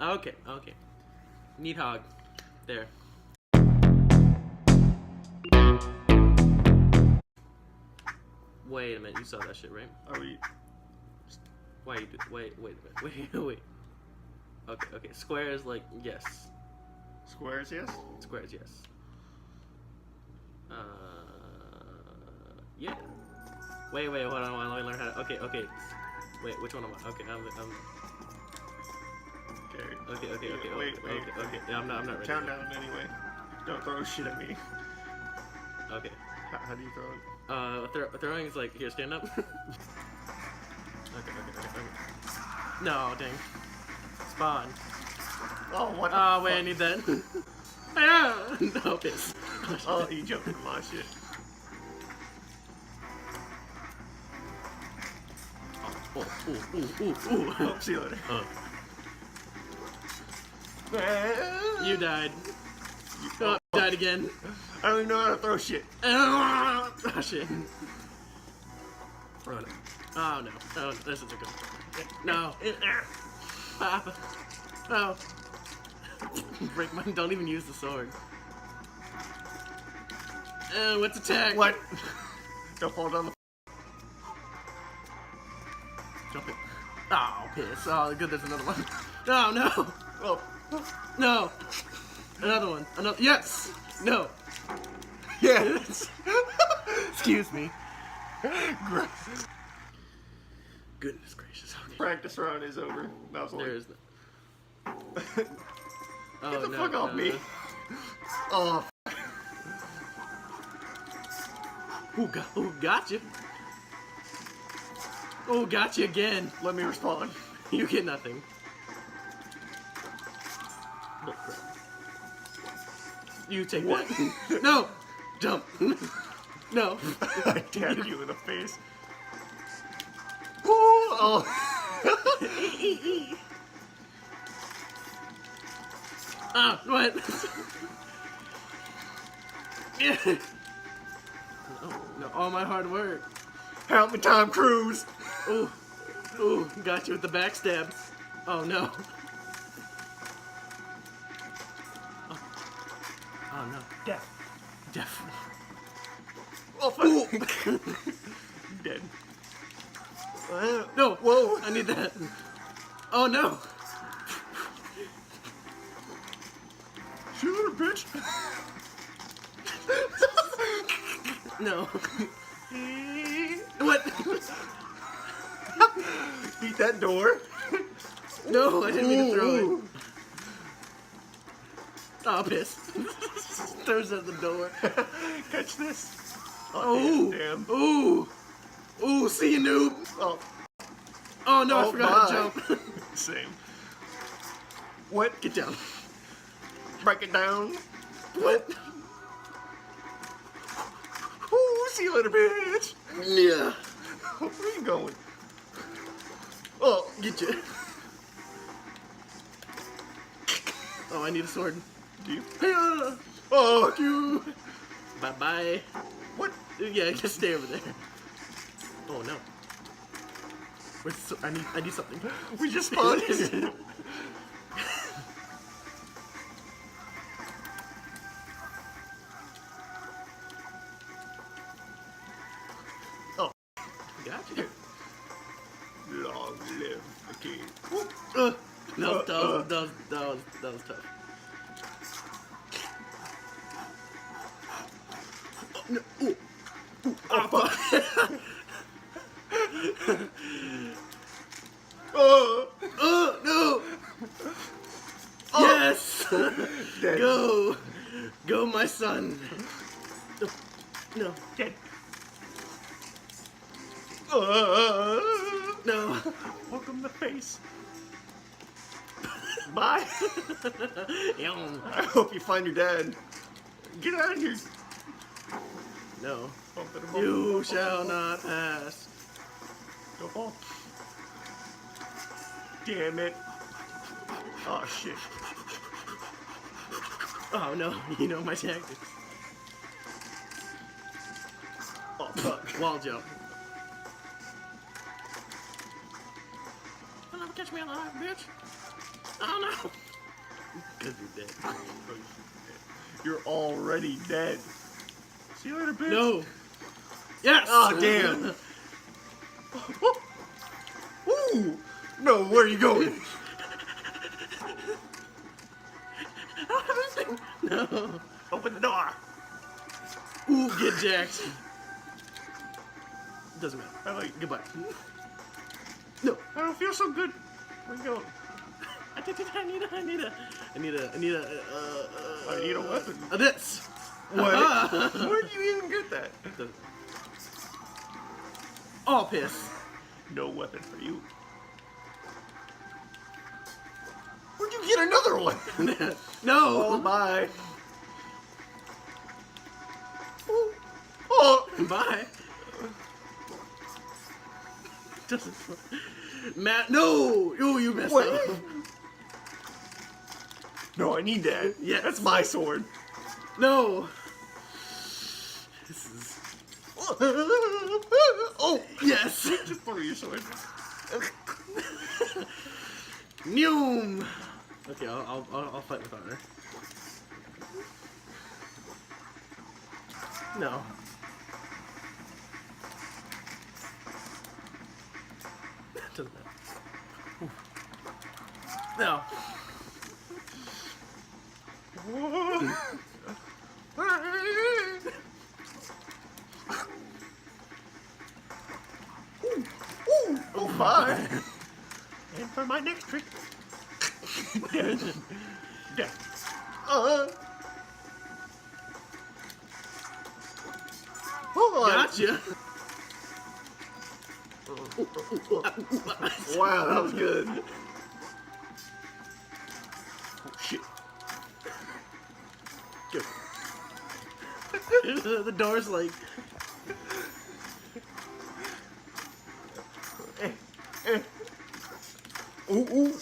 Okay, okay. Nidhogg. There. Wait a minute, you saw that shit, right? Are we? Wait a minute. Wait. Okay. Squares, like, yes. Squares, yes? Squares, yes. Yeah. Wait, hold on, let me learn how to, okay. Wait, which one am I? Okay, Okay. Wait. Yeah, I'm not ready. Count down anyway. Don't throw shit at me. Okay. How do you throw it? Throwing is like, here, stand up. Okay. No, dang. Spawn. Oh, what? Oh, wait, I need that. Ah, no, piss. Oh, you jumped in my shit. Ooh. Oh, see you later. You died. Oh, died again. I don't even know how to throw shit. Oh, shit. Oh, no. Oh, this isn't good. No. Papa. No. Break mine. Don't even use the sword. What's attack? What? Don't fall down the. Jump it. Oh, piss. Oh, good, there's another one. No, no. Oh. No. Another one. Another. Yes. No. Yes. Excuse me. Goodness gracious. Okay. Practice round is over. That was There is no. Oh, Get the no, fuck off no, me. no. Oh. Who got you? Oh, got you again. Let me respond. You get nothing. Look, crap. You take What? that. No! Jump. No. I tapped you in the face. Ooh, oh. Ah, what? Yeah. No, all my hard work. Help me, Tom Cruise. Ooh, got you with the backstab. Oh no. Oh no. Death. Oh, fuck. Dead. No, Whoa. I need that. Oh no. Shoot her, bitch. No. What? Beat that door. No, I didn't mean to throw it. Ooh. Oh, piss. Throws it at the door. Catch this. Oh, damn. Ooh, see you, noob. Oh, No, I forgot to jump. Same. What? Get down. Break it down. What? Ooh, see you later, bitch. Yeah. Where are you going? Oh, get you. Oh, I need a sword. Do you? Yeah. Oh, you. Bye-bye. What? Yeah, just stay over there. Oh, no. Where's the I need something. We just spawned. Oh, Gotcha. long live the king. That was tough. Oh, no. Ooh. Oh, fuck. Oh, No. Yes. dead. Go, my son. No. Dead. No. Welcome the face. Bye. Yum. I hope you find your dad. Get out of here. No. Bump it, bump it, You bump it, shall bump it. not pass. Don't fall. Damn it. Oh, shit. Oh no, you know my tactics. Oh, fuck. Wall jump. You'll never catch me alive, bitch. Oh no! Because you're dead. You're already dead. See you later, bitch. No! Yes! Oh, damn. Ooh! No, where are you going? No! Open the door. Ooh, get jacked. Doesn't matter. I like. Goodbye. No! I don't feel so good. Where you going? I need a weapon. This! What? Aha. Where'd you even get that? Oh, piss. No weapon for you. Where'd you get another one? No! Oh, bye. Oh! Bye. Doesn't. Matt, no! Oh, you messed What? up. No, I need that. Yes. That's my sword. No! This is. Oh! Yes! Just throw your sword. Noom! Okay, I'll fight with honor. No. Doesn't matter. No. Oh, bye. And for my next trick. Dead. Dead. Hold on. Gotcha! Wow, that was good. Oh, shit. The door's like. Ooh, ooh.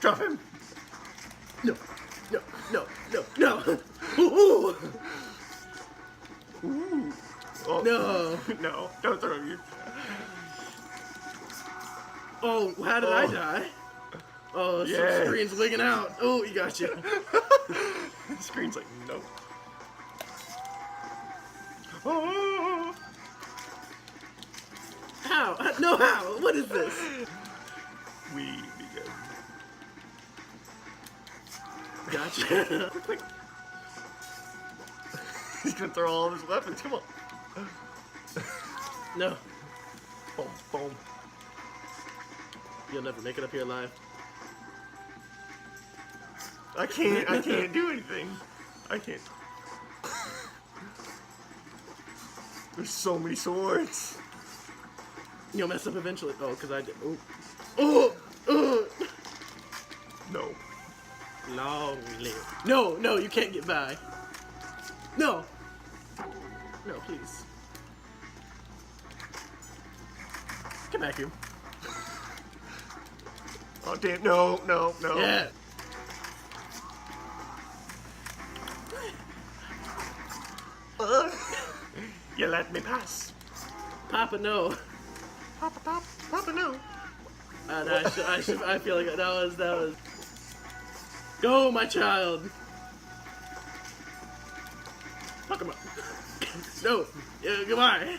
Drop him. No, no, no, no, no! Ooh! Ooh. Oh. No! No, don't throw your... Oh, how did I die? Oh, Yeah. some screen's wigging out. Oh, he got you. The screen's like, nope. Oh. How? No, how? What is this? We begin. Gotcha. He's gonna throw all of his weapons. Come on. No, Boom, boom. you'll never make it up here alive. I can't do anything. I can't. There's so many swords. You'll mess up eventually. Oh, because I did. Oh. Oh! Oh! No. Long live. No, no, you can't get by. No. No, please. Come back here. Oh, damn. No, no, no. Yeah. You let me pass. Papa, no. Papa, no. I feel like that was. Go, my child. Fuck him up. No. Yeah, goodbye.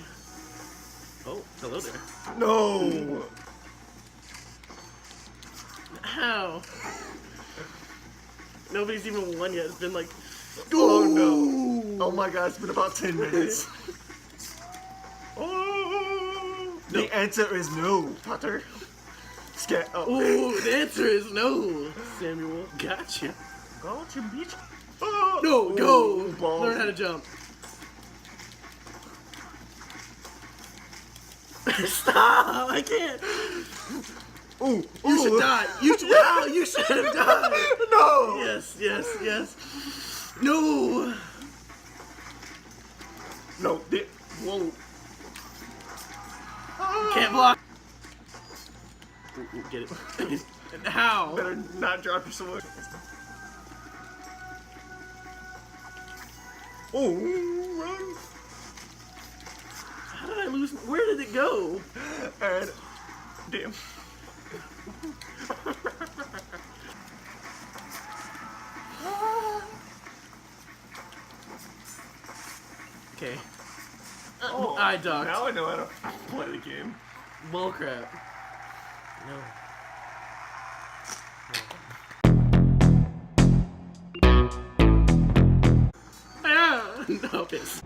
Oh, hello there. No. How? Nobody's even won yet. It's been like. Oh, no. Oh, my God. It's been about 10 minutes. Oh. No. The answer is no, Potter. Scat up. Ooh, the answer is no, Samuel. Gotcha. Gotcha, bitch. Oh. No, go. Ooh, balls. Learn how to jump. Stop! I can't. Ooh, You should die. You should. Wow, you should have died. No. Yes, yes, yes. No. No. Whoa. Can't block. Ooh, get it. And how? Better not drop your sword. Oh, run. How did I lose? Where did it go? And damn. Okay. Oh, I ducked. now I know how to play the game. Bullcrap. No. No, piss.